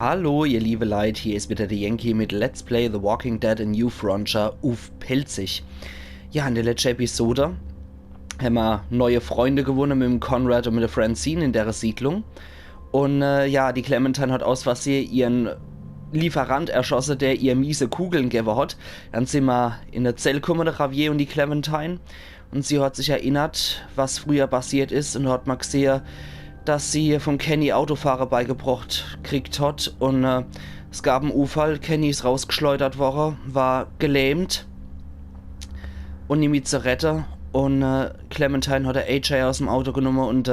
Hallo, ihr liebe Leute, hier ist wieder der Yankee mit Let's Play The Walking Dead in New Frontier auf Pelzig. Ja, in der letzten Episode haben wir neue Freunde gewonnen mit dem Conrad und mit der Francine in der Siedlung. Und ja, die Clementine hat aus Versehen ihren Lieferant erschossen, der ihr miese Kugeln gegeben hat. Dann sind wir in der Zelle gekommen, der Javier und die Clementine. Und sie hat sich erinnert, was früher passiert ist, und hat mal gesehen, dass sie von Kenny Autofahrer beigebracht kriegt hat, und es gab einen Unfall, Kenny ist rausgeschleudert worden, war gelähmt und nicht mit zu retten, und Clementine hat der AJ aus dem Auto genommen und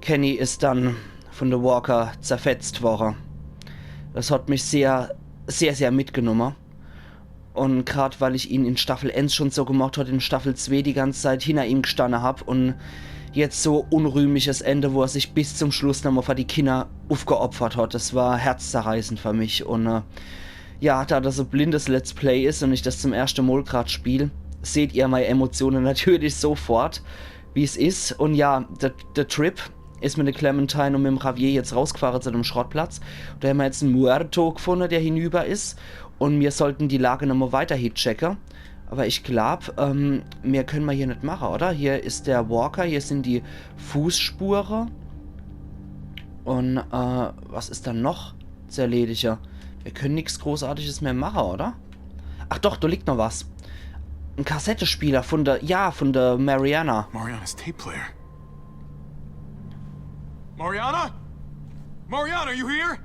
Kenny ist dann von der Walker zerfetzt worden. Das hat mich sehr, sehr, sehr mitgenommen. Und gerade weil ich ihn in Staffel 1 schon so gemacht habe, in Staffel 2 die ganze Zeit hinter ihm gestanden habe und jetzt so unrühmliches Ende, wo er sich bis zum Schluss nochmal für die Kinder aufgeopfert hat. Das war herzzerreißend für mich. Und ja, da das so blindes Let's Play ist und ich das zum ersten Mal gerade spiele, seht ihr meine Emotionen natürlich sofort, wie es ist. Und ja, der Trip ist mit der Clementine und mit dem Javier jetzt rausgefahren zu dem Schrottplatz. Da haben wir jetzt einen Muerto gefunden, der hinüber ist. Und wir sollten die Lage nochmal weiter checken. Aber ich glaube, mehr können wir hier nicht machen, oder? Hier ist der Walker, hier sind die Fußspuren. Und was ist dann noch zu erledigen? Wir können nichts Großartiges mehr machen, oder? Ach doch, da liegt noch was. Ein Kassettespieler von der Mariana. Mariana's tape player. Mariana? Mariana, are you here?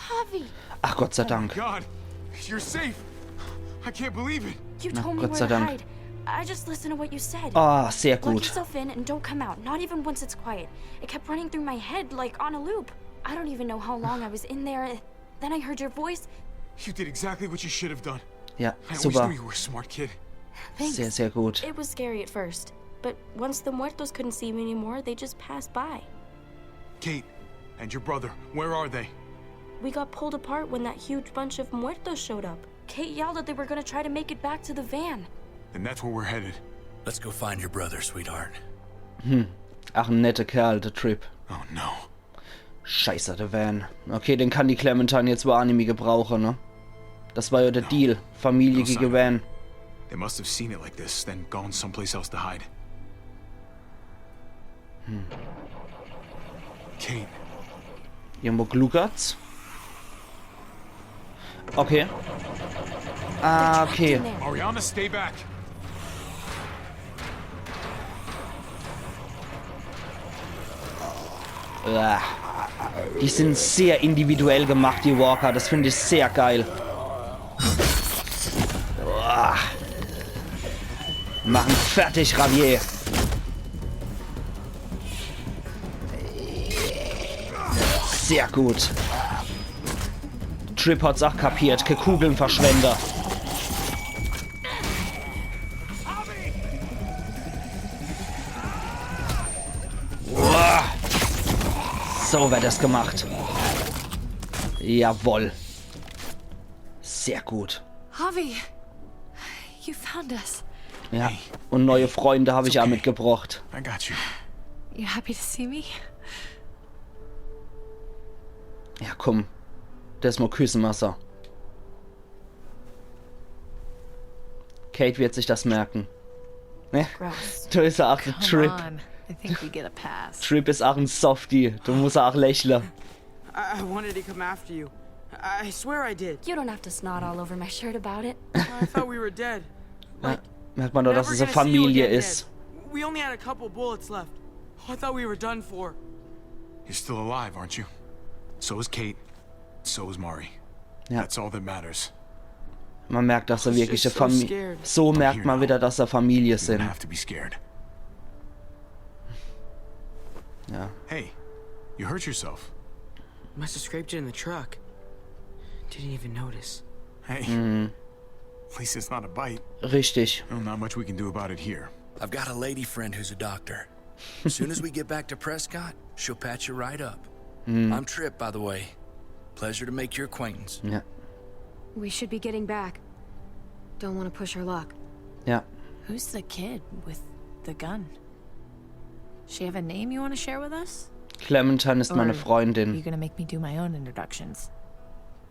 Javi! Ach, Gott sei Dank. Oh God, you're safe. I can't believe it. You Na, told me Gott where sei to Dank. hide. I just listened to what you said. Ah, sehr Lock gut. yourself in and don't come out, not even once it's quiet. It kept running through my head like on a loop. I don't even know how long I was in there. Then I heard your voice. You did exactly what you should have done. Ja, I always super. knew you were a smart kid. Thanks. Sehr, sehr gut. It was scary at first, but once the muertos couldn't see me anymore, they just passed by. Kate and your brother, where are they? We got pulled apart when that huge bunch of muertos showed up. Kate yelled that they were gonna try to make it back to the van. Then that's where we're headed. Let's go find your brother, sweetheart. Ach, ein netter Kerl, der Trip. Oh no. Scheiße, der Van. Okay, den kann die Clementine jetzt wohl auch nicht mehr gebrauchen, ne? Das war ja der Deal. Familie No sign gegen of Van. They must have seen it like this, then gone someplace else to hide. Kate, Irgendwo gluckert's. Okay. Ah, okay. In there. Mariana, stay back. Ah. Die sind sehr individuell gemacht, die Walker. Das finde ich sehr geil. Ah. Machen fertig, Javier. Sehr gut. Trip hat's auch kapiert. Ke Kugelnverschwender. Uah. So wird das gemacht. Jawohl. Sehr gut. Javi, you found us. Ja. Und neue Freunde habe ich auch mitgebracht. I got you. You happy to see me? Ja, komm. Das mal küssen, Messer. Kate wird sich das merken. Ne? Gross. Du ist auch ein Come Trip. on. I think we get a pass. Trip ist auch ein Softie. Du musst auch lächeln. I wanted to come after you. I swear I did. You don't have to snot all over my shirt about it. I thought we were dead. Ja, merkt man doch, dass Never es eine gonna see you Familie again, ist. Dad. We only had a couple bullets left. I thought we were done for. You're still alive, aren't you? So is Kate. So is Mari. Ja. That's all that matters. Man merkt, dass er I was wirklich eine just so Familie... scared. So merkt man wieder, dass er Familie You don't sind. have to be scared. Ja. Hey, you hurt yourself. Must have scraped it in the truck. Didn't even notice. Hey, at least it's not a bite. Richtig. Well, not much we can do about it here. I've got a lady friend who's a doctor. As soon as we get back to Prescott, she'll patch you right up. I'm Trip, by the way. Pleasure to make your acquaintance. Ja. We should be getting back. Don't want to push our luck. Ja. Who's the kid with the gun? She have a name you want to share with us? Clementine ist meine Or Freundin. you gonna make me do my own introductions?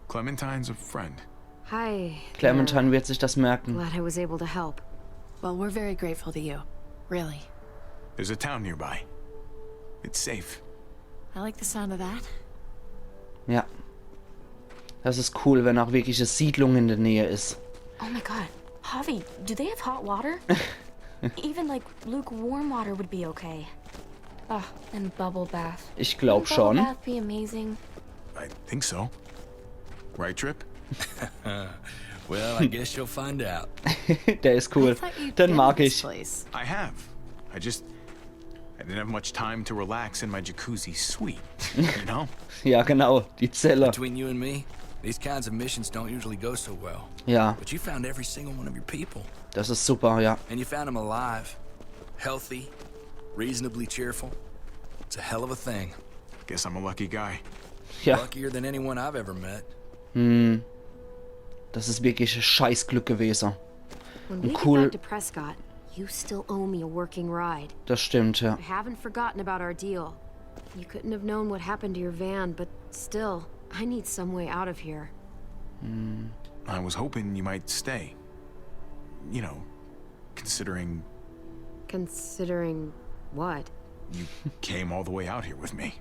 Clementine's a friend. Hi. Clementine wird sich das merken. Glad I was able to help. Well, we're very grateful to you. Really. There's a town nearby. It's safe. I like the sound of that. Ja. Das ist cool, wenn auch wirklich eine Siedlung in der Nähe ist. Oh my god. Javi, do they have hot water? Even like lukewarm water would be okay. Oh, and bubble bath. Ich glaube Wouldn't schon. Bubble bath be amazing. I think so. Right, Trip? Well, I guess you'll find out. Der ist cool. I thought you'd Den been mag to this ich. place. I have. I didn't have much time to relax in my jacuzzi suite, you know? Ja, genau. Die Zelle. Between you and me, these kinds of missions don't usually go so well. Ja, But you found every single one of your people. das ist super, ja. And you found them alive, healthy, reasonably cheerful. It's a hell of a thing. Guess I'm a lucky guy. Ja, Luckier than anyone I've ever met. das ist wirklich ein Scheißglück gewesen. When we Cool. get back to Prescott, you still owe me a working ride. Das stimmt, ja. I haven't forgotten about our deal. You couldn't have known what happened to your van, but still, I need some way out of here. I was hoping you might stay. You know, considering Considering what? you came all the way out here with me.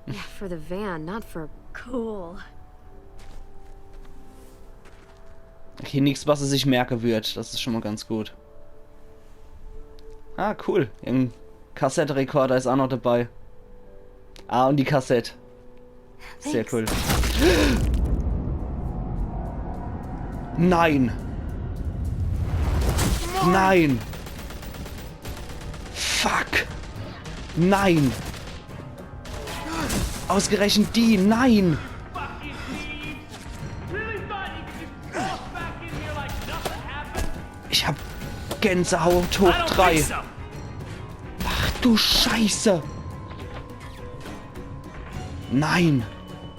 Yeah, for the van, not for... Cool. Hier nichts, was er sich merken wird. Das ist schon mal ganz gut. Ah, cool. Ein Kassettenrekorder ist auch noch dabei. Ah, und die Kassette. Sehr cool. Nein! Nein! Fuck! Nein! Ausgerechnet die! Nein! Ich hab Gänsehaut hoch 3. Ach du Scheiße! Nein!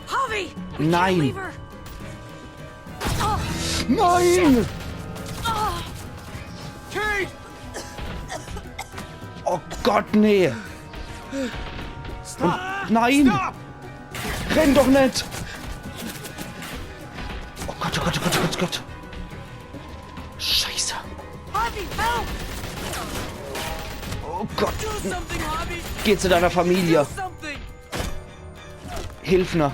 Javi! Nein! Nein! Oh Gott, nee! Und nein! Renn doch nicht! Oh Gott, oh Gott, oh Gott, oh Gott, oh Gott! Scheiße! Oh Gott! Geh zu deiner Familie! Hilf mir!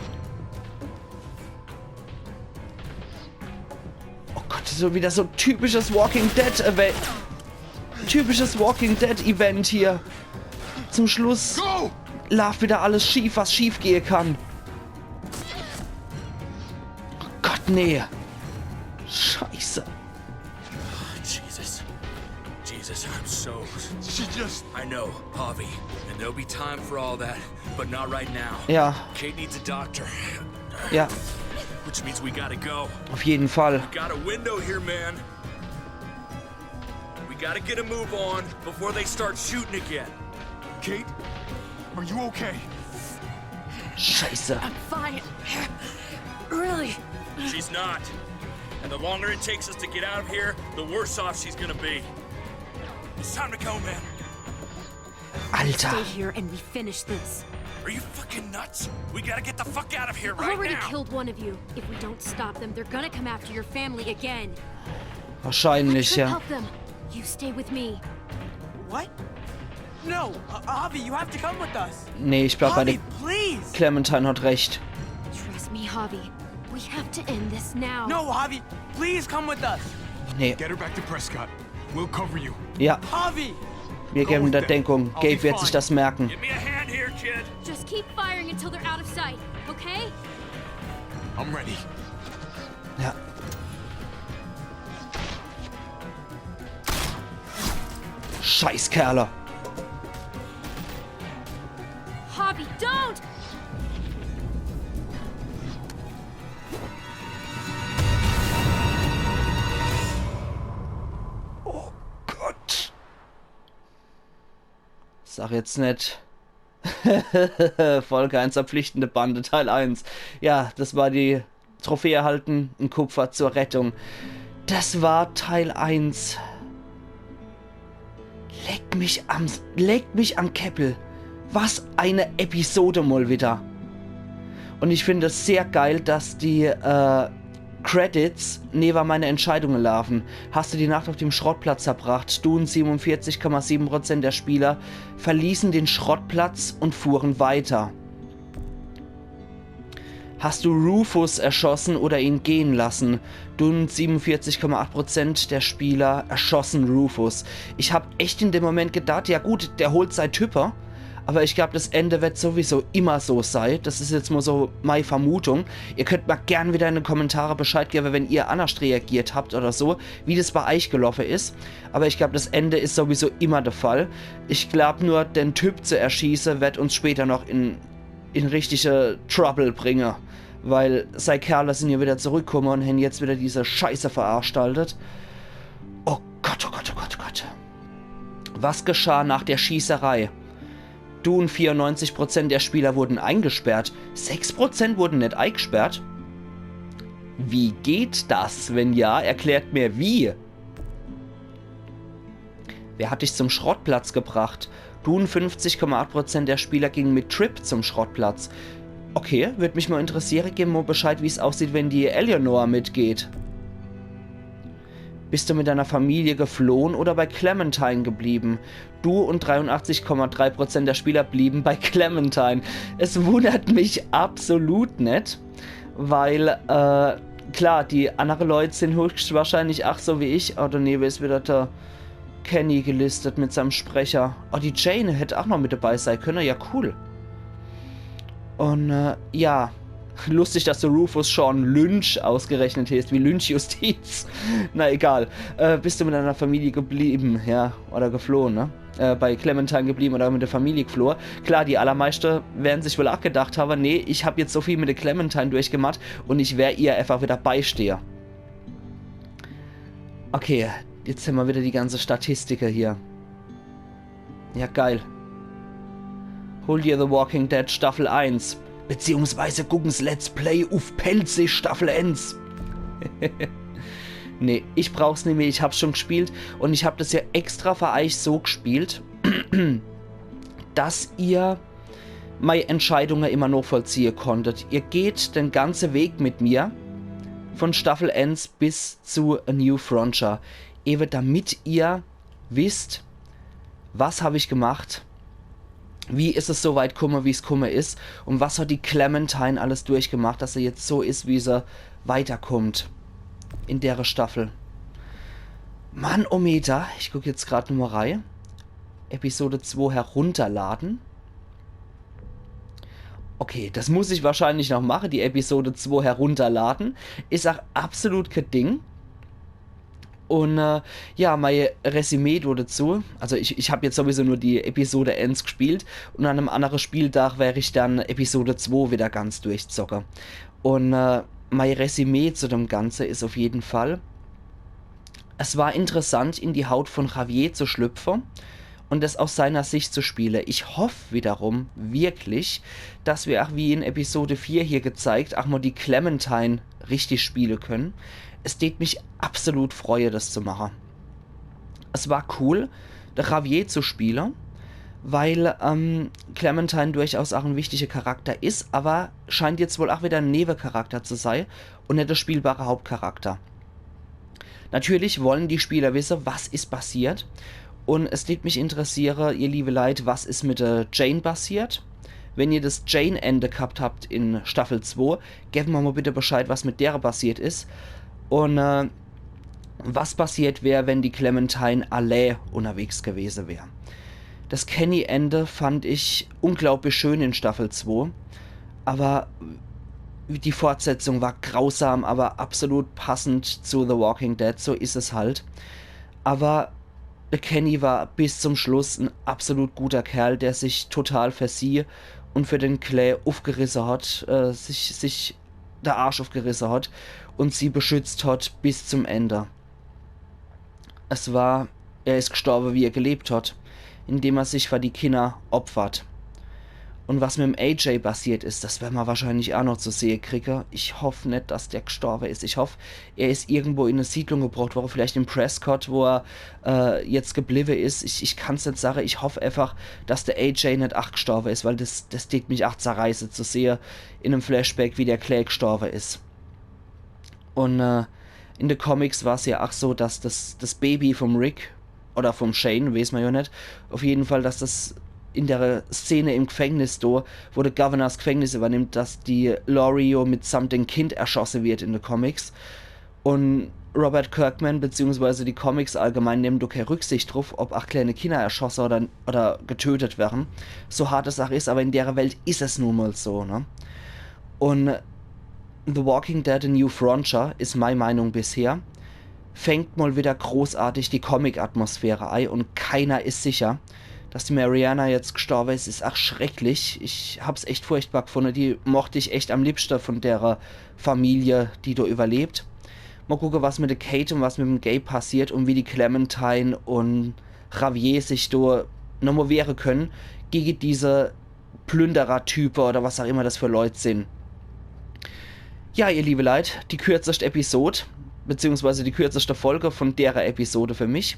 Oh Gott, so wieder so typisches Walking Dead Event. Typisches Walking Dead Event hier. Zum Schluss läuft wieder alles schief, was schief gehen kann. Oh Gott, nee. Scheiße. Jesus, I'm so... She just... I know, Javi, and there'll be time for all that, but not right now. Ja, Kate needs a doctor, ja, which means we gotta go. auf jeden Fall. Got a window here, man. We gotta get a move on before they start shooting again. Kate? Are you okay? Scheiße. Fine. Really? She's not. And the longer it takes us to get out of here, the worse off she's gonna be. It's time to go, man. Alter. Stay here and we finish this. Are you fucking nuts? We gotta get the fuck out of here I've right already now. killed one of you. If we don't stop them, they're gonna come after your family again. Wahrscheinlich, Could ja. help them. You stay with me. What? No, Javi, you have to come with us. Nee, ich bleib bei der... Javi, please. Clementine hat recht. Trust me, Javi. We have to end this now. No, Javi, please come with us. Nee, Get her back to Prescott. We'll cover you. ja. Javi. Wir geben der Denkung. Gabe wird sich das merken. Give me a hand here, kid. Just keep firing until they're out of sight, okay? I'm ready. Ja. Scheißkerle. Javi, don't! Oh Gott. Sag jetzt nicht. Folge 1 verpflichtende Bande, Teil 1. Ja, das war die Trophäe erhalten, ein Kupfer zur Rettung. Das war Teil 1. Leck mich am Keppel. Was eine Episode mal wieder. Und ich finde es sehr geil, dass die Credits neben meine Entscheidungen laufen. Hast du die Nacht auf dem Schrottplatz verbracht? Du und 47,7% der Spieler verließen den Schrottplatz und fuhren weiter. Hast du Rufus erschossen oder ihn gehen lassen? Du und 47,8% der Spieler erschossen Rufus. Ich habe echt in dem Moment gedacht, ja gut, der holt sein Typer. Aber ich glaube, das Ende wird sowieso immer so sein. Das ist jetzt mal so meine Vermutung. Ihr könnt mal gern wieder in den Kommentaren Bescheid geben, wenn ihr anders reagiert habt oder so, wie das bei euch gelaufen ist. Aber ich glaube, das Ende ist sowieso immer der Fall. Ich glaube nur, den Typ zu erschießen, wird uns später noch in richtige Trouble bringen. Weil sei Kerle sind hier wieder zurückgekommen und haben jetzt wieder diese Scheiße veranstaltet. Oh Gott, oh Gott, oh Gott, oh Gott. Was geschah nach der Schießerei? Du und 94% der Spieler wurden eingesperrt. 6% wurden nicht eingesperrt. Wie geht das? Wenn ja, erklärt mir wie. Wer hat dich zum Schrottplatz gebracht? Du und 50,8% der Spieler gingen mit Trip zum Schrottplatz. Okay, würde mich mal interessieren, gib mir Bescheid, wie es aussieht, wenn die Eleanor mitgeht. Bist du mit deiner Familie geflohen oder bei Clementine geblieben? Du und 83,3% der Spieler blieben bei Clementine. Es wundert mich absolut nicht, weil, klar, die anderen Leute sind höchstwahrscheinlich auch so wie ich. Oder nee, wer ist wieder der Kenny gelistet mit seinem Sprecher? Oh, die Jane hätte auch noch mit dabei sein können. Ja, cool. Und, ja... Lustig, dass du Rufus Sean Lynch ausgerechnet hast, wie Lynchjustiz. Na egal. Bist du mit deiner Familie geblieben, ja, oder geflohen, ne? Bei Clementine geblieben oder mit der Familie geflohen. Klar, die allermeisten werden sich wohl auch gedacht haben, nee, ich habe jetzt so viel mit der Clementine durchgemacht und ich wäre ihr einfach wieder beistehen. Okay, jetzt haben wir wieder die ganze Statistiker hier. Ja, geil. Hol dir The Walking Dead Staffel 1. Beziehungsweise gucken's Let's Play auf Pelzig Staffel 1. Nee, ich brauch's nicht mehr, ich hab's schon gespielt und ich hab das ja extra für euch so gespielt, dass ihr meine Entscheidungen immer noch vollziehen konntet. Ihr geht den ganzen Weg mit mir von Staffel 1 bis zu A New Frontier. Eben damit ihr wisst, was habe ich gemacht, wie ist es so weit gekommen, wie es gekommen ist und was hat die Clementine alles durchgemacht, dass sie jetzt so ist, wie sie weiterkommt in der Staffel. Manometer, ich gucke jetzt gerade Nummer 3, Episode 2 herunterladen. Okay, das muss ich wahrscheinlich noch machen, die Episode 2 herunterladen. Ist auch absolut kein Ding. Und ja, mein Resümee dazu, also ich habe jetzt sowieso nur die Episode 1 gespielt und an einem anderen Spieltag werde ich dann Episode 2 wieder ganz durchzocken. Und mein Resümee zu dem Ganzen ist auf jeden Fall, es war interessant, in die Haut von Javier zu schlüpfen und das aus seiner Sicht zu spielen. Ich hoffe wiederum wirklich, dass wir auch wie in Episode 4 hier gezeigt, auch mal die Clementine richtig spielen können. Es tät mich absolut freue, das zu machen. Es war cool, der Javier zu spielen, weil Clementine durchaus auch ein wichtiger Charakter ist, aber scheint jetzt wohl auch wieder ein Nebencharakter zu sein und nicht der spielbare Hauptcharakter. Natürlich wollen die Spieler wissen, was ist passiert und es tät mich interessieren, ihr liebe Leute, was ist mit der Jane passiert. Wenn ihr das Jane-Ende gehabt habt in Staffel 2, gebt mir mal bitte Bescheid, was mit der passiert ist. Und was passiert wäre, wenn die Clementine allein unterwegs gewesen wäre. Das Kenny-Ende fand ich unglaublich schön in Staffel 2, aber die Fortsetzung war grausam, aber absolut passend zu The Walking Dead, so ist es halt. Aber der Kenny war bis zum Schluss ein absolut guter Kerl, der sich total für sie und für den Clay aufgerissen hat, sich der Arsch aufgerissen hat und sie beschützt hat bis zum Ende. Er ist gestorben, wie er gelebt hat, indem er sich für die Kinder opfert. Und was mit dem AJ passiert ist, das werden wir wahrscheinlich auch noch zu sehen kriegen. Ich hoffe nicht, dass der gestorben ist. Ich hoffe, er ist irgendwo in eine Siedlung gebracht worden, vielleicht in Prescott, wo er jetzt geblieben ist. Ich kann es nicht sagen. Ich hoffe einfach, dass der AJ nicht auch gestorben ist, weil das tut mich auch zerreißen zu sehen in einem Flashback, wie der Clay gestorben ist. Und in den Comics war es ja auch so, dass das Baby vom Rick oder vom Shane, weiß man ja nicht, auf jeden Fall, dass das in der Szene im Gefängnis da, wo der Governor das Gefängnis übernimmt, dass die Laurie mitsamt dem Kind erschossen wird in den Comics. Und Robert Kirkman, beziehungsweise die Comics allgemein, nehmen doch keine Rücksicht drauf, ob auch kleine Kinder erschossen oder getötet werden. So hart es auch ist, aber in der Welt ist es nun mal so, ne? Und The Walking Dead in New Frontier ist meine Meinung bisher, fängt mal wieder großartig die Comic-Atmosphäre ein und keiner ist sicher, dass die Mariana jetzt gestorben ist auch schrecklich. Ich hab's echt furchtbar gefunden. Die mochte ich echt am liebsten von der Familie, die da überlebt. Mal gucken, was mit der Kate und was mit dem Gabe passiert und wie die Clementine und Javier sich da nochmal wehren können gegen diese Plünderer-Typen oder was auch immer das für Leute sind. Ja, ihr liebe Leute, die kürzeste Episode, beziehungsweise die kürzeste Folge von derer Episode für mich.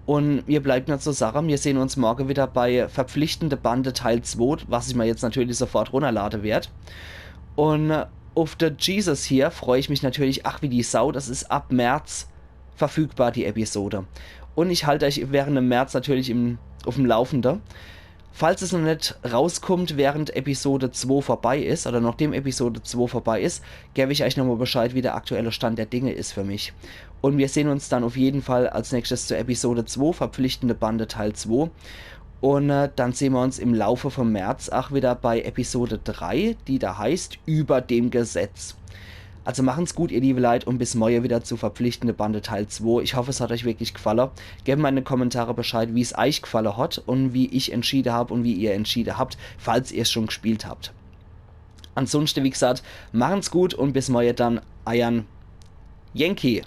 Und mir bleibt nur zur Sache, wir sehen uns morgen wieder bei Verpflichtende Bande Teil 2, was ich mir jetzt natürlich sofort runterladen werde. Und auf der Jesus hier freue ich mich natürlich, ach wie die Sau, das ist ab März verfügbar, die Episode. Und ich halte euch während dem März natürlich auf dem Laufenden. Falls es noch nicht rauskommt, während Episode 2 vorbei ist, oder nachdem Episode 2 vorbei ist, gebe ich euch nochmal Bescheid, wie der aktuelle Stand der Dinge ist für mich. Und wir sehen uns dann auf jeden Fall als nächstes zur Episode 2, Verpflichtende Bande Teil 2. Und dann sehen wir uns im Laufe vom März auch wieder bei Episode 3, die da heißt Über dem Gesetz. Also machen's gut, ihr liebe Leute, und bis morgen wieder zu Verpflichtende Bande Teil 2. Ich hoffe, es hat euch wirklich gefallen. Gebt mir in den Kommentaren Bescheid, wie es euch gefallen hat und wie ich entschieden habe und wie ihr entschieden habt, falls ihr es schon gespielt habt. Ansonsten, wie gesagt, machen's gut und bis morgen dann, euer Yankee.